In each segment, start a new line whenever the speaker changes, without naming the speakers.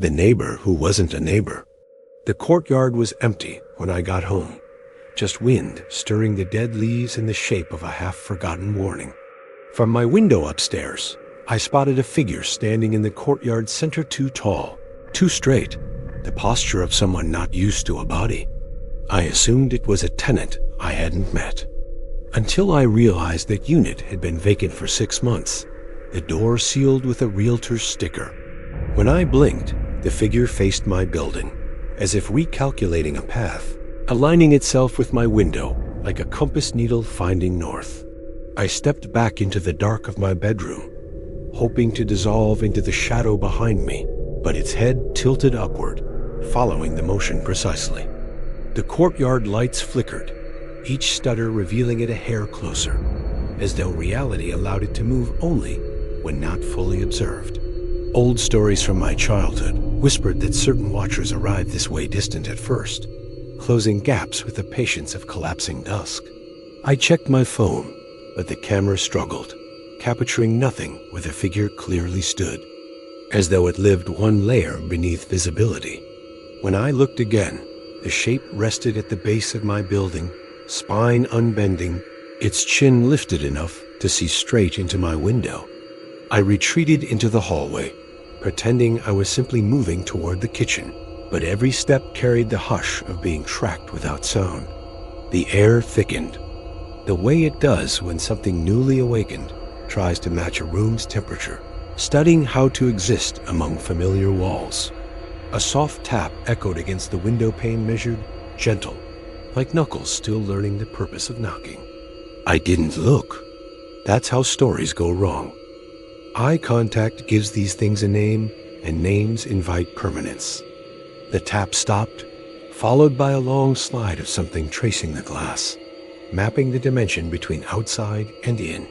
The neighbor who wasn't a neighbor. The courtyard was empty when I got home, just wind stirring the dead leaves in the shape of a half-forgotten warning. From my window upstairs, I spotted a figure standing in the courtyard center, too tall, too straight, the posture of someone not used to a body. I assumed it was a tenant I hadn't met, until I realized that unit had been vacant for 6 months, the door sealed with a realtor's sticker. When I blinked, the figure faced my building, as if recalculating a path, aligning itself with my window like a compass needle finding north. I stepped back into the dark of my bedroom, hoping to dissolve into the shadow behind me, but its head tilted upward, following the motion precisely. The courtyard lights flickered, each stutter revealing it a hair closer, as though reality allowed it to move only when not fully observed. Old stories from my childhood whispered that certain watchers arrived this way, distant at first, closing gaps with the patience of collapsing dusk. I checked my phone, but the camera struggled, capturing nothing where the figure clearly stood, as though it lived one layer beneath visibility. When I looked again, the shape rested at the base of my building, spine unbending, its chin lifted enough to see straight into my window. I retreated into the hallway, pretending I was simply moving toward the kitchen, but every step carried the hush of being tracked without sound. The air thickened, the way it does when something newly awakened tries to match a room's temperature, studying how to exist among familiar walls. A soft tap echoed against the window pane, measured, gentle, like knuckles still learning the purpose of knocking. I didn't look. That's how stories go wrong. Eye contact gives these things a name, and names invite permanence. The tap stopped, followed by a long slide of something tracing the glass, mapping the dimension between outside and in.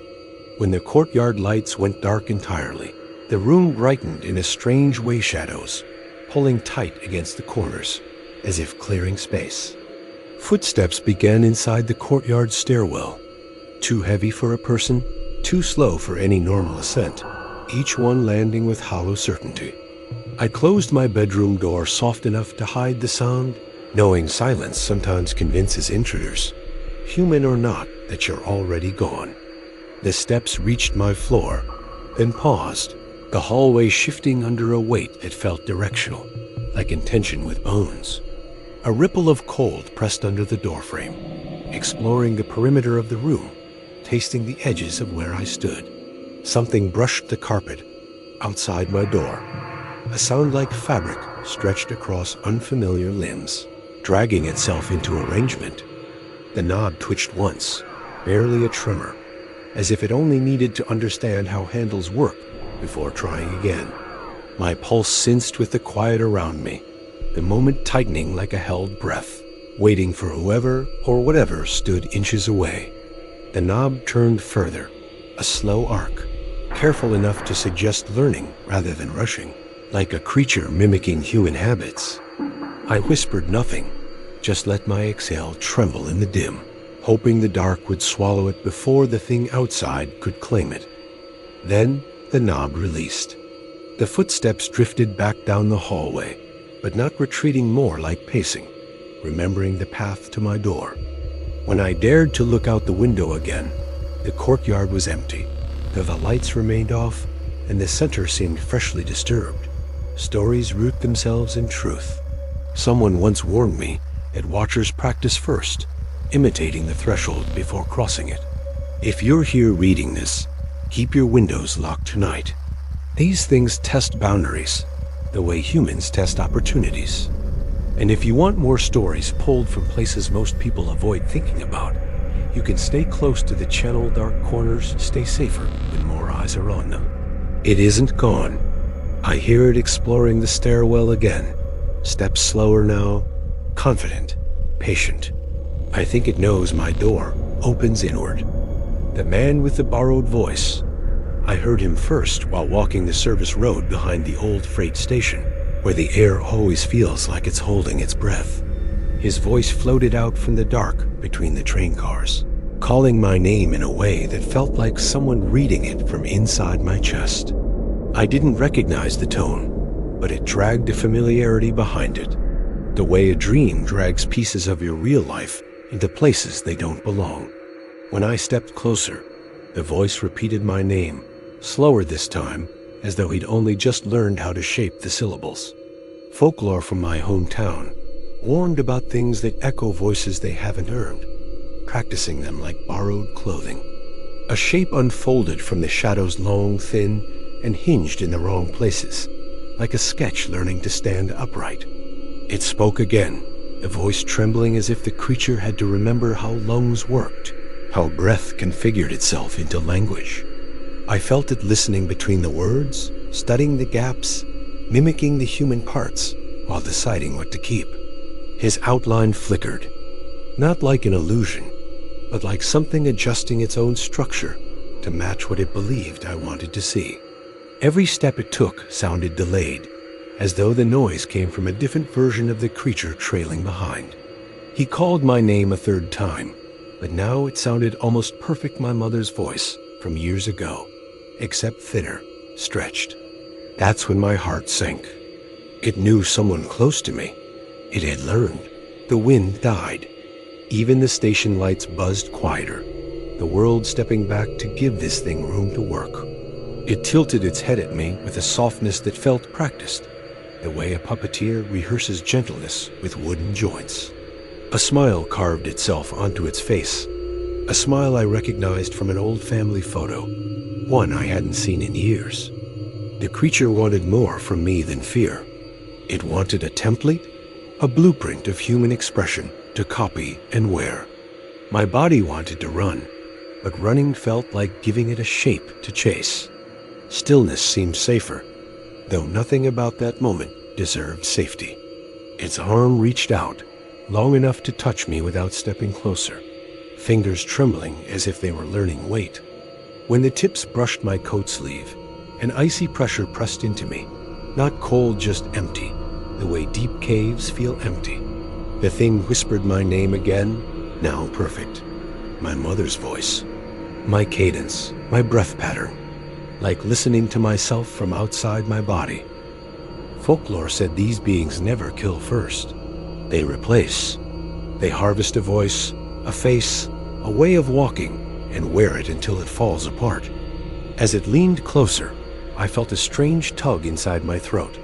When the courtyard lights went dark entirely, the room brightened in a strange way, shadows pulling tight against the corners, as if clearing space. Footsteps began inside the courtyard stairwell, too heavy for a person, too slow for any normal ascent, each one landing with hollow certainty. I closed my bedroom door soft enough to hide the sound, knowing silence sometimes convinces intruders, human or not, that you're already gone. The steps reached my floor, then paused, the hallway shifting under a weight that felt directional, like in tension with bones. A ripple of cold pressed under the doorframe, exploring the perimeter of the room, tasting the edges of where I stood. Something brushed the carpet outside my door, a sound like fabric stretched across unfamiliar limbs, dragging itself into arrangement. The knob twitched once, barely a tremor, as if it only needed to understand how handles work before trying again. My pulse sensed with the quiet around me, the moment tightening like a held breath, waiting for whoever or whatever stood inches away. The knob turned further, a slow arc, careful enough to suggest learning rather than rushing, like a creature mimicking human habits. I whispered nothing, just let my exhale tremble in the dim, hoping the dark would swallow it before the thing outside could claim it. Then the knob released. The footsteps drifted back down the hallway, but not retreating, more like pacing, remembering the path to my door. When I dared to look out the window again, the courtyard was empty, though the lights remained off and the center seemed freshly disturbed. Stories root themselves in truth. Someone once warned me that watchers practice first, imitating the threshold before crossing it. If you're here reading this, keep your windows locked tonight. These things test boundaries, the way humans test opportunities. And if you want more stories pulled from places most people avoid thinking about, you can stay close to the channel. Dark corners stay safer when more eyes are on them. It isn't gone. I hear it exploring the stairwell again, steps slower now, confident, patient. I think it knows my door opens inward. The man with the borrowed voice. I heard him first while walking the service road behind the old freight station, where the air always feels like it's holding its breath. His voice floated out from the dark between the train cars, calling my name in a way that felt like someone reading it from inside my chest. I didn't recognize the tone, but it dragged a familiarity behind it. The way a dream drags pieces of your real life into places they don't belong. When I stepped closer, the voice repeated my name, slower this time, as though he'd only just learned how to shape the syllables. Folklore from my hometown warned about things that echo voices they haven't earned, practicing them like borrowed clothing. A shape unfolded from the shadows, long, thin, and hinged in the wrong places, like a sketch learning to stand upright. It spoke again, the voice trembling as if the creature had to remember how lungs worked, how breath configured itself into language. I felt it listening between the words, studying the gaps, mimicking the human parts, while deciding what to keep. His outline flickered, not like an illusion, but like something adjusting its own structure to match what it believed I wanted to see. Every step it took sounded delayed, as though the noise came from a different version of the creature trailing behind. He called my name a third time, but now it sounded almost perfect, my mother's voice from years ago, except thinner, stretched. That's when my heart sank. It knew someone close to me. It had learned. The wind died. Even the station lights buzzed quieter, the world stepping back to give this thing room to work. It tilted its head at me with a softness that felt practiced, the way a puppeteer rehearses gentleness with wooden joints. A smile carved itself onto its face, a smile I recognized from an old family photo, one I hadn't seen in years. The creature wanted more from me than fear. It wanted a template, a blueprint of human expression to copy and wear. My body wanted to run, but running felt like giving it a shape to chase. Stillness seemed safer, though nothing about that moment deserved safety. Its arm reached out, long enough to touch me without stepping closer, fingers trembling as if they were learning weight. When the tips brushed my coat sleeve, an icy pressure pressed into me, not cold, just empty, the way deep caves feel empty. The thing whispered my name again, now perfect. My mother's voice, my cadence, my breath pattern, like listening to myself from outside my body. Folklore said these beings never kill first. They replace. They harvest a voice, a face, a way of walking, and wear it until it falls apart. As it leaned closer, I felt a strange tug inside my throat,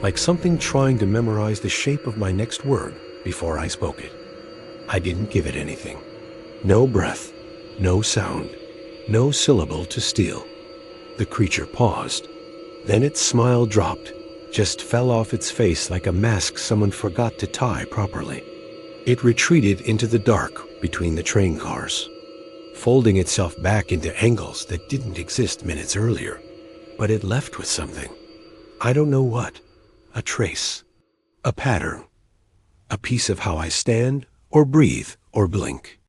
like something trying to memorize the shape of my next word before I spoke it. I didn't give it anything. No breath, no sound, no syllable to steal. The creature paused. Then its smile dropped, just fell off its face like a mask someone forgot to tie properly. It retreated into the dark between the train cars, folding itself back into angles that didn't exist minutes earlier. But it left with something. I don't know what. A trace. A pattern. A piece of how I stand, or breathe, or blink.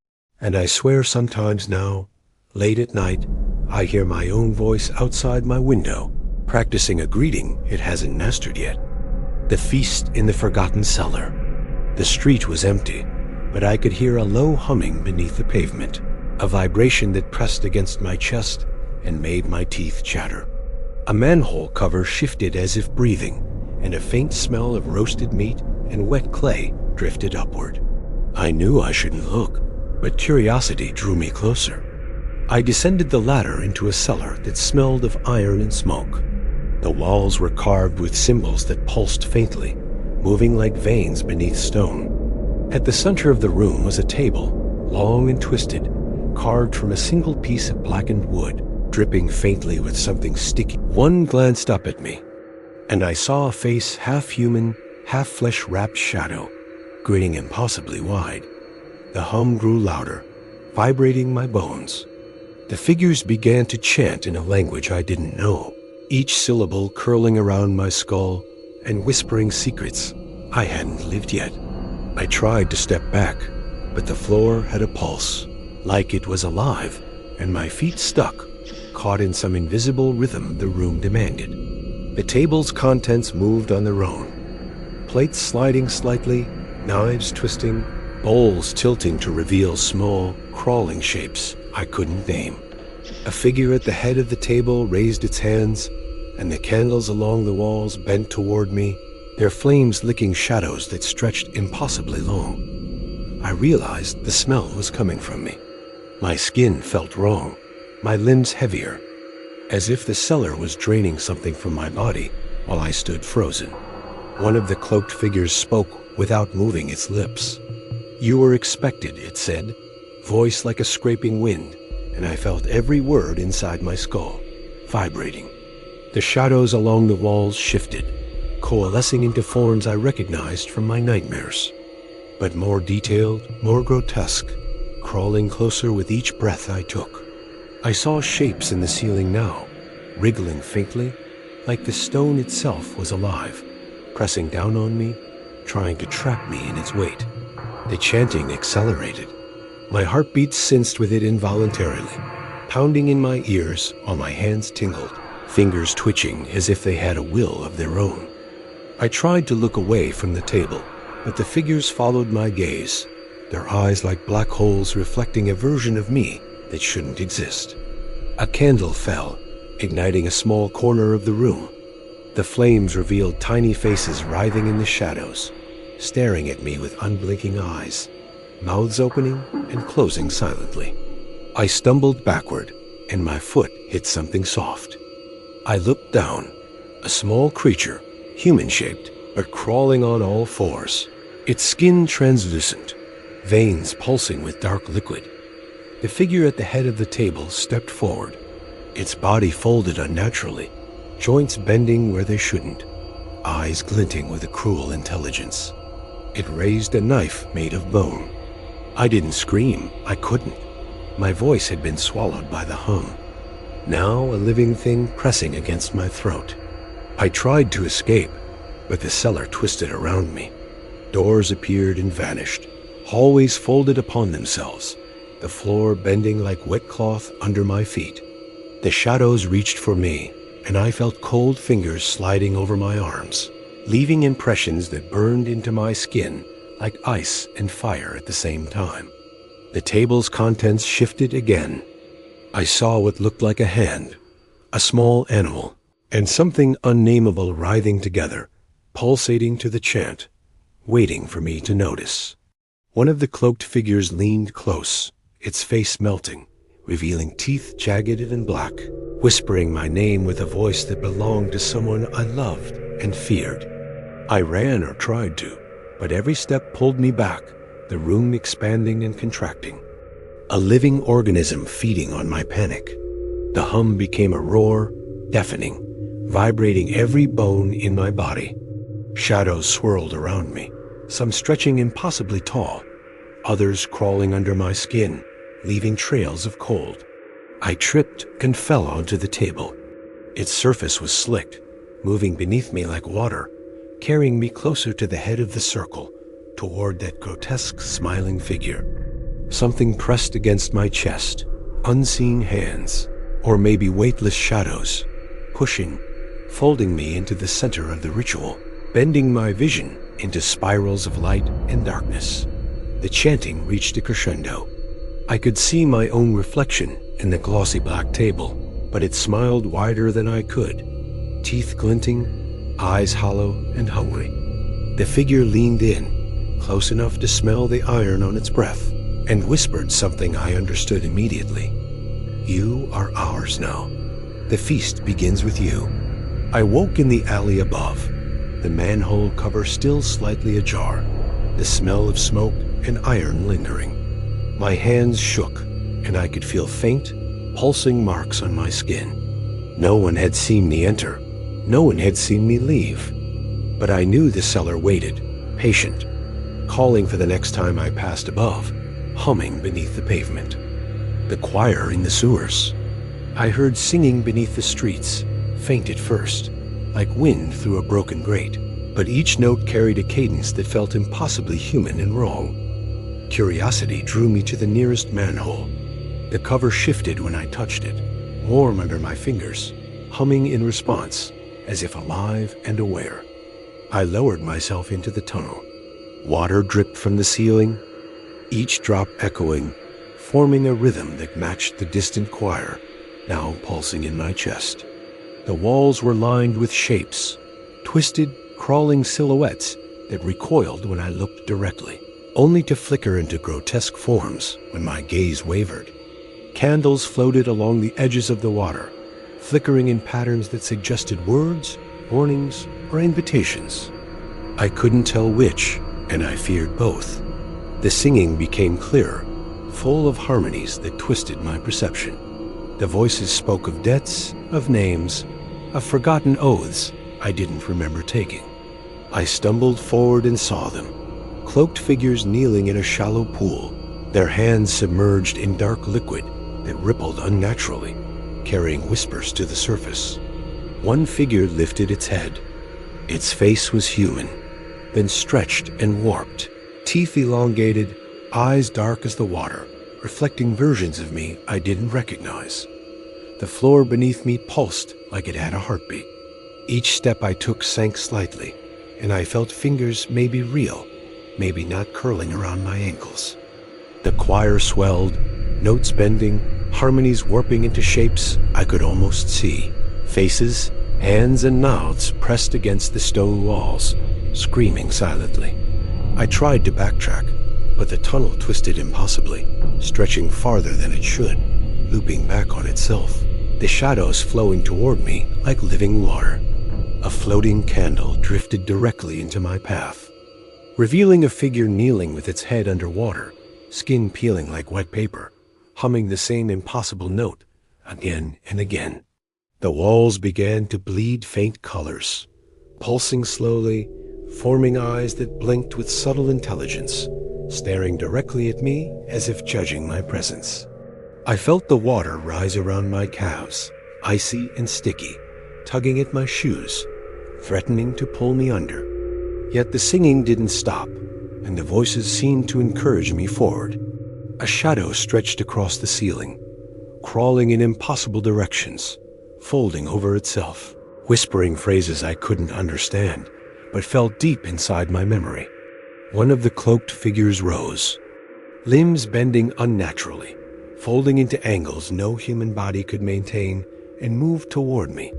And I swear sometimes now, late at night, I hear my own voice outside my window, practicing a greeting it hasn't mastered yet. The feast in the forgotten cellar. The street was empty, but I could hear a low humming beneath the pavement, a vibration that pressed against my chest and made my teeth chatter. A manhole cover shifted as if breathing, and a faint smell of roasted meat and wet clay drifted upward. I knew I shouldn't look, but curiosity drew me closer. I descended the ladder into a cellar that smelled of iron and smoke. The walls were carved with symbols that pulsed faintly, moving like veins beneath stone. At the center of the room was a table, long and twisted, carved from a single piece of blackened wood, dripping faintly with something sticky. One glanced up at me, and I saw a face half human, half flesh-wrapped shadow, grinning impossibly wide. The hum grew louder, vibrating my bones. The figures began to chant in a language I didn't know, each syllable curling around my skull and whispering secrets I hadn't lived yet. I tried to step back, but the floor had a pulse, like it was alive, and my feet stuck, caught in some invisible rhythm the room demanded. The table's contents moved on their own, plates sliding slightly, knives twisting, bowls tilting to reveal small, crawling shapes I couldn't name. A figure at the head of the table raised its hands, and the candles along the walls bent toward me, their flames licking shadows that stretched impossibly long. I realized the smell was coming from me. My skin felt wrong, my limbs heavier, as if the cellar was draining something from my body while I stood frozen. One of the cloaked figures spoke without moving its lips. "You were expected," it said, voice like a scraping wind, and I felt every word inside my skull, vibrating. The shadows along the walls shifted, coalescing into forms I recognized from my nightmares, but more detailed, more grotesque, crawling closer with each breath I took. I saw shapes in the ceiling now, wriggling faintly, like the stone itself was alive, pressing down on me, trying to trap me in its weight. The chanting accelerated. My heartbeat sensed with it involuntarily, pounding in my ears while my hands tingled, fingers twitching as if they had a will of their own. I tried to look away from the table, but the figures followed my gaze, their eyes like black holes reflecting a version of me that shouldn't exist. A candle fell, igniting a small corner of the room. The flames revealed tiny faces writhing in the shadows, staring at me with unblinking eyes, mouths opening and closing silently. I stumbled backward, and my foot hit something soft. I looked down, a small creature, human-shaped, but crawling on all fours, its skin translucent, veins pulsing with dark liquid. The figure at the head of the table stepped forward, its body folded unnaturally, joints bending where they shouldn't, eyes glinting with a cruel intelligence. It raised a knife made of bone. I didn't scream, I couldn't. My voice had been swallowed by the hum. Now a living thing pressing against my throat. I tried to escape, but the cellar twisted around me. Doors appeared and vanished, hallways folded upon themselves, the floor bending like wet cloth under my feet. The shadows reached for me, and I felt cold fingers sliding over my arms, leaving impressions that burned into my skin like ice and fire at the same time. The table's contents shifted again. I saw what looked like a hand, a small animal, and something unnameable writhing together, pulsating to the chant, waiting for me to notice. One of the cloaked figures leaned close, its face melting, revealing teeth jagged and black, whispering my name with a voice that belonged to someone I loved and feared. I ran or tried to, but every step pulled me back, the room expanding and contracting. A living organism feeding on my panic. The hum became a roar, deafening, vibrating every bone in my body. Shadows swirled around me, some stretching impossibly tall, others crawling under my skin, leaving trails of cold. I tripped and fell onto the table. Its surface was slicked, moving beneath me like water, carrying me closer to the head of the circle, toward that grotesque smiling figure. Something pressed against my chest, unseen hands, or maybe weightless shadows, pushing, folding me into the center of the ritual, bending my vision into spirals of light and darkness. The chanting reached a crescendo. I could see my own reflection in the glossy black table, but it smiled wider than I could, teeth glinting, eyes hollow and hungry. The figure leaned in, close enough to smell the iron on its breath, and whispered something I understood immediately. "You are ours now. The feast begins with you." I woke in the alley above, the manhole cover still slightly ajar, the smell of smoke and iron lingering. My hands shook, and I could feel faint, pulsing marks on my skin. No one had seen me enter. No one had seen me leave. But I knew the cellar waited, patient, calling for the next time I passed above, humming beneath the pavement. The choir in the sewers. I heard singing beneath the streets, faint at first, like wind through a broken grate, but each note carried a cadence that felt impossibly human and wrong. Curiosity drew me to the nearest manhole. The cover shifted when I touched it, warm under my fingers, humming in response, as if alive and aware. I lowered myself into the tunnel. Water dripped from the ceiling, each drop echoing, forming a rhythm that matched the distant choir, now pulsing in my chest. The walls were lined with shapes, twisted, crawling silhouettes that recoiled when I looked directly, only to flicker into grotesque forms when my gaze wavered. Candles floated along the edges of the water, flickering in patterns that suggested words, warnings, or invitations. I couldn't tell which, and I feared both. The singing became clearer, full of harmonies that twisted my perception. The voices spoke of debts, of names, of forgotten oaths I didn't remember taking. I stumbled forward and saw them, cloaked figures kneeling in a shallow pool, their hands submerged in dark liquid that rippled unnaturally, carrying whispers to the surface. One figure lifted its head. Its face was human, then stretched and warped, teeth elongated, eyes dark as the water, reflecting versions of me I didn't recognize. The floor beneath me pulsed like it had a heartbeat. Each step I took sank slightly, and I felt fingers maybe real, maybe not curling around my ankles. The choir swelled, notes bending, harmonies warping into shapes I could almost see. Faces, hands, and mouths pressed against the stone walls, screaming silently. I tried to backtrack, but the tunnel twisted impossibly, stretching farther than it should, looping back on itself, the shadows flowing toward me like living water. A floating candle drifted directly into my path, revealing a figure kneeling with its head underwater, skin peeling like wet paper, humming the same impossible note again and again. The walls began to bleed faint colors, pulsing slowly, forming eyes that blinked with subtle intelligence, staring directly at me as if judging my presence. I felt the water rise around my calves, icy and sticky, tugging at my shoes, threatening to pull me under. Yet the singing didn't stop, and the voices seemed to encourage me forward. A shadow stretched across the ceiling, crawling in impossible directions, folding over itself, whispering phrases I couldn't understand, but felt deep inside my memory. One of the cloaked figures rose, limbs bending unnaturally, folding into angles no human body could maintain, and moved toward me,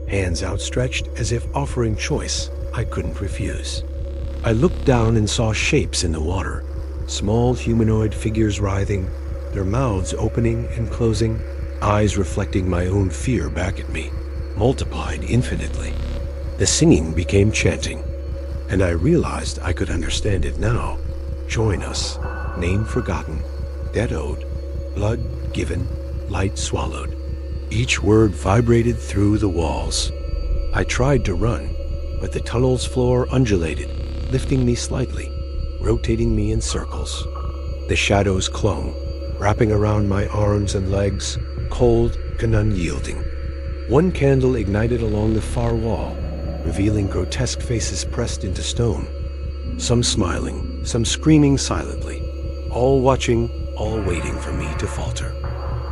hands outstretched as if offering choice I couldn't refuse. I looked down and saw shapes in the water, small humanoid figures writhing, their mouths opening and closing, eyes reflecting my own fear back at me, multiplied infinitely. The singing became chanting, and I realized I could understand it now. Join us, name forgotten, debt owed, blood given, light swallowed. Each word vibrated through the walls. I tried to run, but the tunnel's floor undulated, lifting me slightly, rotating me in circles. The shadows clung, wrapping around my arms and legs, cold and unyielding. One candle ignited along the far wall, revealing grotesque faces pressed into stone. Some smiling, some screaming silently, all watching, all waiting for me to falter.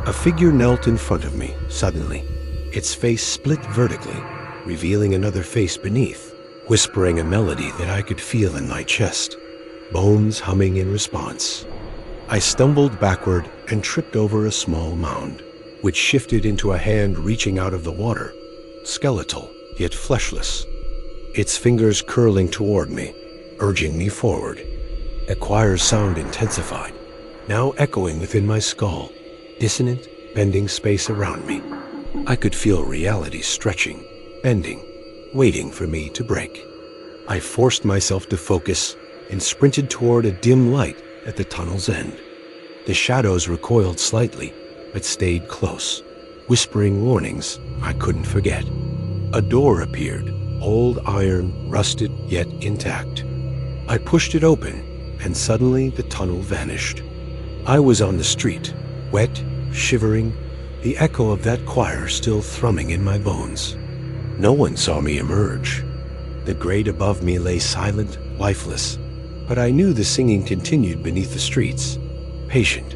A figure knelt in front of me, suddenly. Its face split vertically, revealing another face beneath, whispering a melody that I could feel in my chest, bones humming in response. I stumbled backward and tripped over a small mound, which shifted into a hand reaching out of the water, skeletal yet fleshless, its fingers curling toward me, urging me forward. A choir's sound intensified, now echoing within my skull, dissonant, bending space around me. I could feel reality stretching, bending, waiting for me to break. I forced myself to focus and sprinted toward a dim light at the tunnel's end. The shadows recoiled slightly, but stayed close, whispering warnings I couldn't forget. A door appeared, old iron, rusted yet intact. I pushed it open, and suddenly the tunnel vanished. I was on the street, wet, shivering, the echo of that choir still thrumming in my bones. No one saw me emerge. The grate above me lay silent, lifeless, but I knew the singing continued beneath the streets, patient,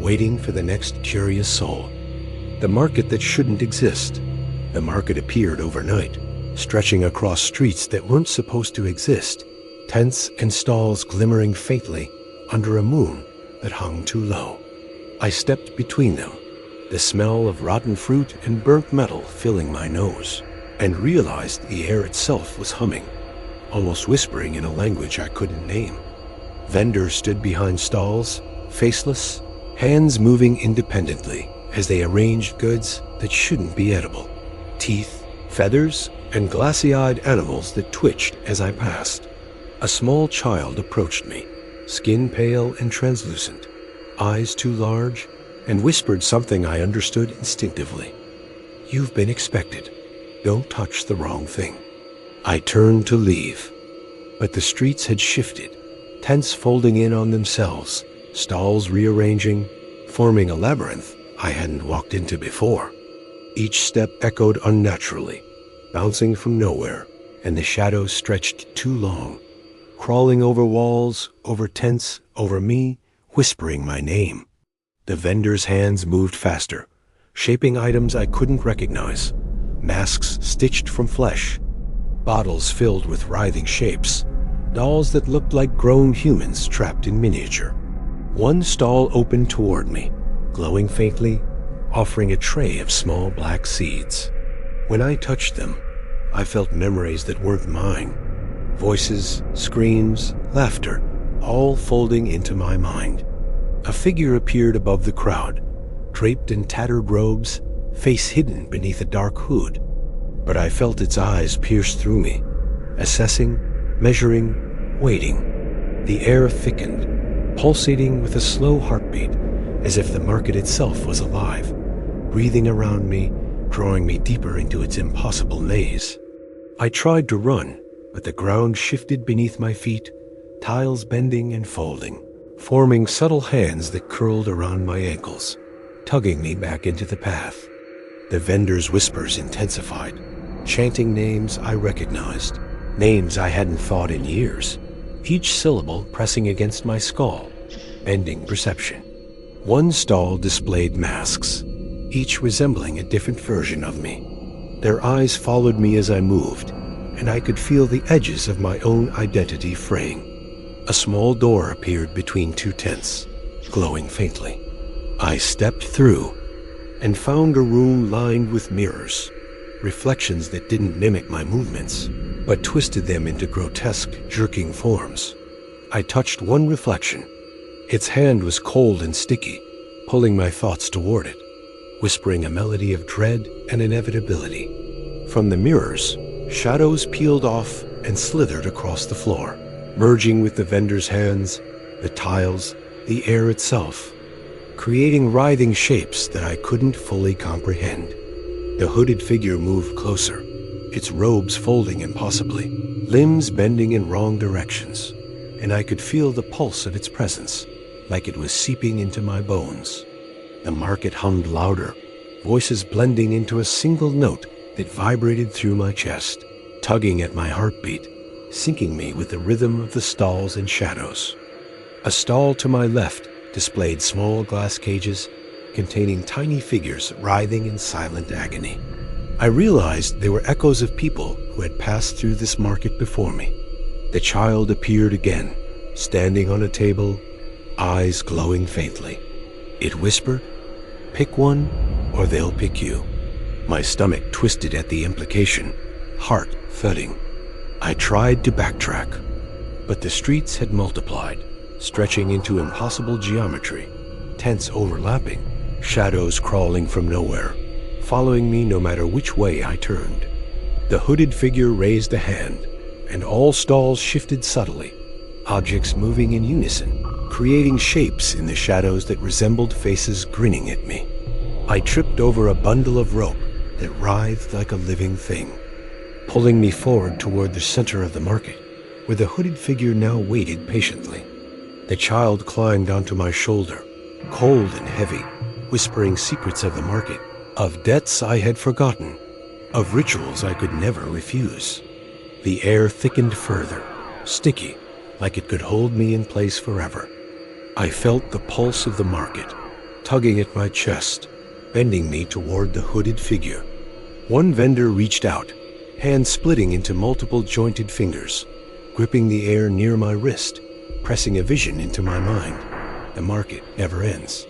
waiting for the next curious soul. The market that shouldn't exist. The market appeared overnight, stretching across streets that weren't supposed to exist, tents and stalls glimmering faintly under a moon that hung too low. I stepped between them, the smell of rotten fruit and burnt metal filling my nose. and realized the air itself was humming, almost whispering in a language I couldn't name. Vendors stood behind stalls, faceless, hands moving independently as they arranged goods that shouldn't be edible. Teeth, feathers, and glassy-eyed animals that twitched as I passed. A small child approached me, skin pale and translucent, eyes too large, and whispered something I understood instinctively. "You've been expected. Don't touch the wrong thing." I turned to leave, but the streets had shifted, tents folding in on themselves, stalls rearranging, forming a labyrinth I hadn't walked into before. Each step echoed unnaturally, bouncing from nowhere, and the shadows stretched too long, crawling over walls, over tents, over me, whispering my name. The vendors' hands moved faster, shaping items I couldn't recognize, masks stitched from flesh, bottles filled with writhing shapes, dolls that looked like grown humans trapped in miniature. One stall opened toward me, glowing faintly, offering a tray of small black seeds. When I touched them, I felt memories that weren't mine. Voices, screams, laughter, all folding into my mind. A figure appeared above the crowd, draped in tattered robes, face hidden beneath a dark hood. But I felt its eyes pierce through me, assessing, measuring, waiting. The air thickened, pulsating with a slow heartbeat, as if the market itself was alive, breathing around me, drawing me deeper into its impossible maze. I tried to run, but the ground shifted beneath my feet, tiles bending and folding, forming subtle hands that curled around my ankles, tugging me back into the path. The vendors' whispers intensified, chanting names I recognized, names I hadn't thought in years, each syllable pressing against my skull, bending perception. One stall displayed masks, each resembling a different version of me. Their eyes followed me as I moved, and I could feel the edges of my own identity fraying. A small door appeared between two tents, glowing faintly. I stepped through and found a room lined with mirrors, reflections that didn't mimic my movements, but twisted them into grotesque, jerking forms. I touched one reflection. Its hand was cold and sticky, pulling my thoughts toward it, whispering a melody of dread and inevitability. From the mirrors, shadows peeled off and slithered across the floor, merging with the vendor's hands, the tiles, the air itself, creating writhing shapes that I couldn't fully comprehend. The hooded figure moved closer, its robes folding impossibly, limbs bending in wrong directions, and I could feel the pulse of its presence, like it was seeping into my bones. The market hummed louder, voices blending into a single note that vibrated through my chest, tugging at my heartbeat, syncing me with the rhythm of the stalls and shadows. A stall to my left displayed small glass cages containing tiny figures writhing in silent agony. I realized they were echoes of people who had passed through this market before me. The child appeared again, standing on a table, eyes glowing faintly. It whispered, "Pick one, or they'll pick you." My stomach twisted at the implication, heart thudding. I tried to backtrack, but the streets had multiplied, stretching into impossible geometry, tents overlapping, shadows crawling from nowhere, following me no matter which way I turned. The hooded figure raised a hand, and all stalls shifted subtly, objects moving in unison, creating shapes in the shadows that resembled faces grinning at me. I tripped over a bundle of rope that writhed like a living thing, pulling me forward toward the center of the market, where the hooded figure now waited patiently. The child climbed onto my shoulder, cold and heavy, whispering secrets of the market, of debts I had forgotten, of rituals I could never refuse. The air thickened further, sticky, like it could hold me in place forever. I felt the pulse of the market, tugging at my chest, bending me toward the hooded figure. One vendor reached out, hand splitting into multiple jointed fingers, gripping the air near my wrist, pressing a vision into my mind. The market never ends.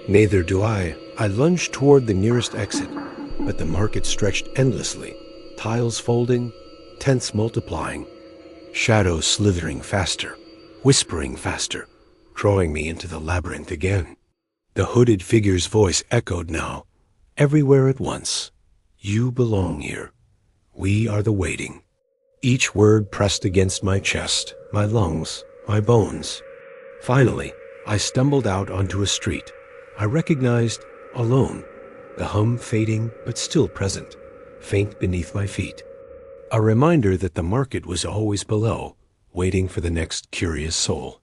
Neither do I. I lunged toward the nearest exit, but the market stretched endlessly, tiles folding, tents multiplying, shadows slithering faster, whispering faster, drawing me into the labyrinth again. The hooded figure's voice echoed now, everywhere at once. You belong here. We are the waiting. Each word pressed against my chest, my lungs, my bones. Finally, I stumbled out onto a street. I recognized, alone, the hum fading but still present, faint beneath my feet. A reminder that the market was always below, waiting for the next curious soul.